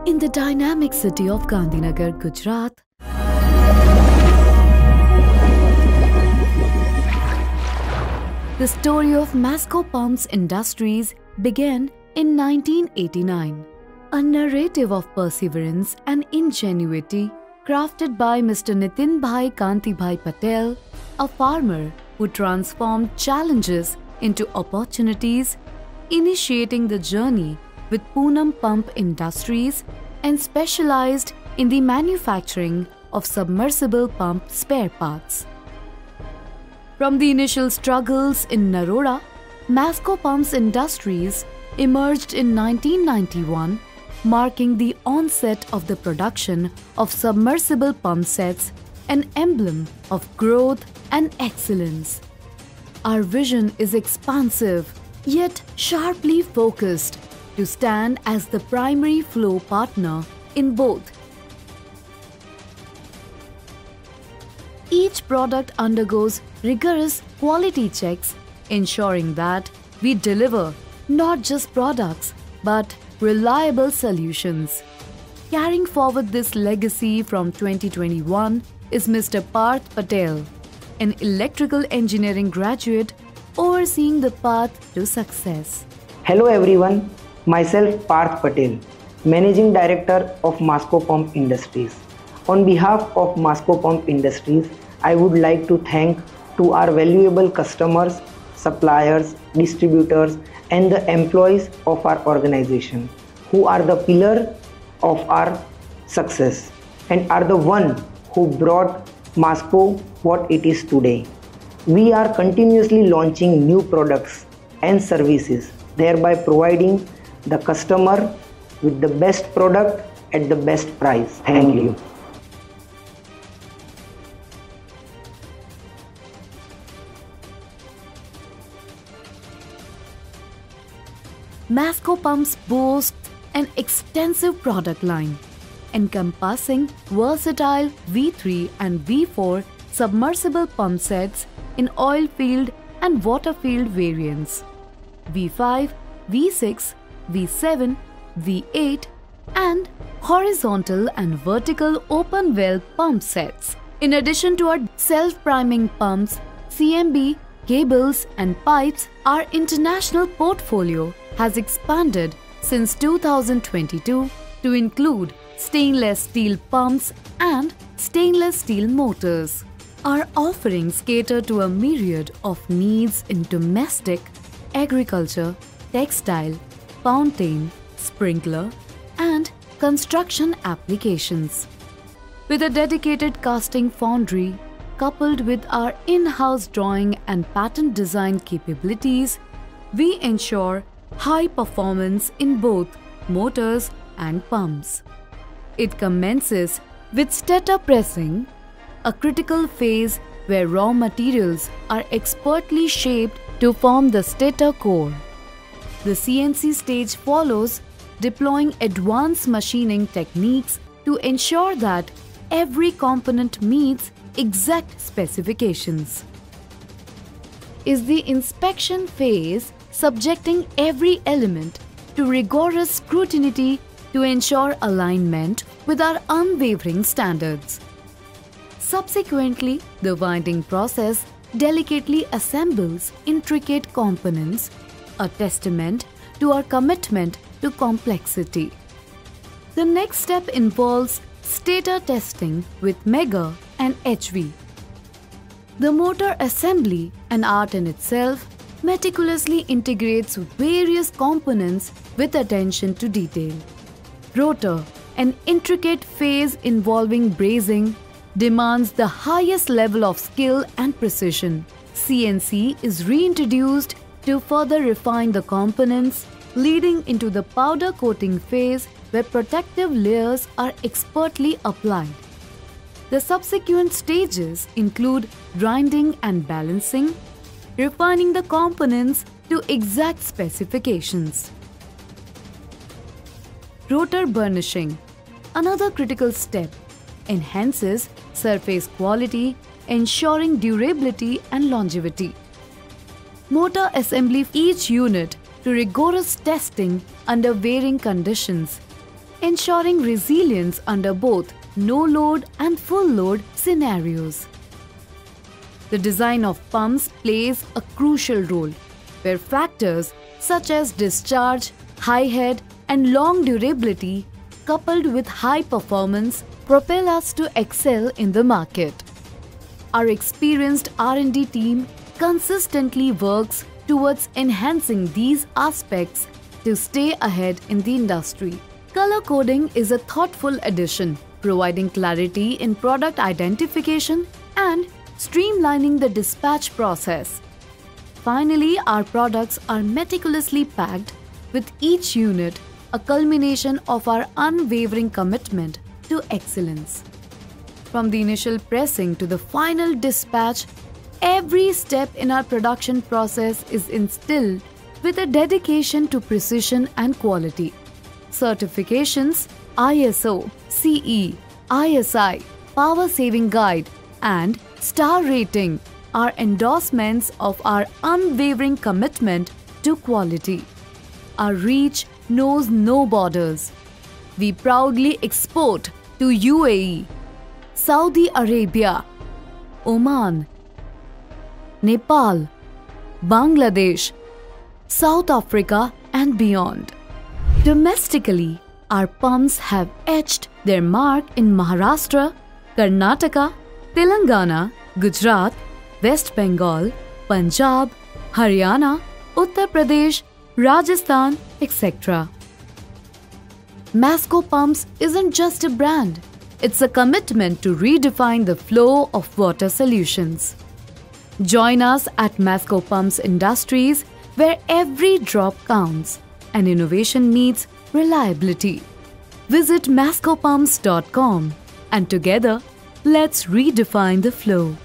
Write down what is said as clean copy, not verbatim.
In the dynamic city of Gandhinagar, Gujarat, the story of Masco Pumps Industries began in 1989. A narrative of perseverance and ingenuity crafted by Mr. Nitin Bhai Kanti Bhai Patel, a farmer who transformed challenges into opportunities, initiating the journey with Poonam Pump Industries and specialized in the manufacturing of submersible pump spare parts. From the initial struggles in Naroda, Masco Pumps Industries emerged in 1991, marking the onset of the production of submersible pump sets, an emblem of growth and excellence. Our vision is expansive, yet sharply focused, to stand as the primary flow partner in both. Each product undergoes rigorous quality checks, ensuring that we deliver not just products but reliable solutions. Carrying forward this legacy from 2021 is Mr. Parth Patel, an electrical engineering graduate overseeing the path to success. Hello everyone, myself Parth Patel, Managing Director of Masco Pump Industries. On behalf of Masco Pump Industries, I would like to thank to our valuable customers, suppliers, distributors and the employees of our organization who are the pillar of our success and are the one who brought Masco what it is today. We are continuously launching new products and services, thereby providing the customer with the best product at the best price. Thank you. Masco Pumps boasts an extensive product line, encompassing versatile V3 and V4 submersible pump sets in oil-filled and water-filled variants, V5, V6, V7, V8 and horizontal and vertical open well pump sets. In addition to our self-priming pumps, CMB, cables and pipes, our international portfolio has expanded since 2022 to include stainless steel pumps and stainless steel motors. Our offerings cater to a myriad of needs in domestic, agriculture, textile, fountain, sprinkler and construction applications. With a dedicated casting foundry coupled with our in-house drawing and pattern design capabilities, we ensure high performance in both motors and pumps. It commences with stator pressing, a critical phase where raw materials are expertly shaped to form the stator core. The CNC stage follows, deploying advanced machining techniques to ensure that every component meets exact specifications. Is the inspection phase, subjecting every element to rigorous scrutiny to ensure alignment with our unwavering standards. Subsequently, the winding process delicately assembles intricate components, a testament to our commitment to complexity. The next step involves stator testing with Megger and HV. The motor assembly, an art in itself, meticulously integrates various components with attention to detail. Rotor, an intricate phase involving brazing, demands the highest level of skill and precision. CNC is reintroduced to further refine the components, leading into the powder coating phase where protective layers are expertly applied. The subsequent stages include grinding and balancing, refining the components to exact specifications. Rotor burnishing, another critical step, enhances surface quality, ensuring durability and longevity. Motor assembly each unit to rigorous testing under varying conditions, ensuring resilience under both no-load and full-load scenarios. The design of pumps plays a crucial role, where factors such as discharge, high head, and long durability, coupled with high performance, propel us to excel in the market. Our experienced R&D team consistently works towards enhancing these aspects to stay ahead in the industry. Color coding is a thoughtful addition, providing clarity in product identification and streamlining the dispatch process. Finally, our products are meticulously packed, with each unit a culmination of our unwavering commitment to excellence. From the initial pressing to the final dispatch, every step in our production process is instilled with a dedication to precision and quality. Certifications ISO, CE, ISI, Power Saving Guide, and Star Rating are endorsements of our unwavering commitment to quality. Our reach knows no borders. We proudly export to UAE, Saudi Arabia, Oman, Nepal, Bangladesh, South Africa, and beyond. Domestically, our pumps have etched their mark in Maharashtra, Karnataka, Telangana, Gujarat, West Bengal, Punjab, Haryana, Uttar Pradesh, Rajasthan, etc. Masco Pumps isn't just a brand, it's a commitment to redefine the flow of water solutions. Join us at Masco Pumps Industries, where every drop counts and innovation meets reliability. Visit mascopumps.com and together, let's redefine the flow.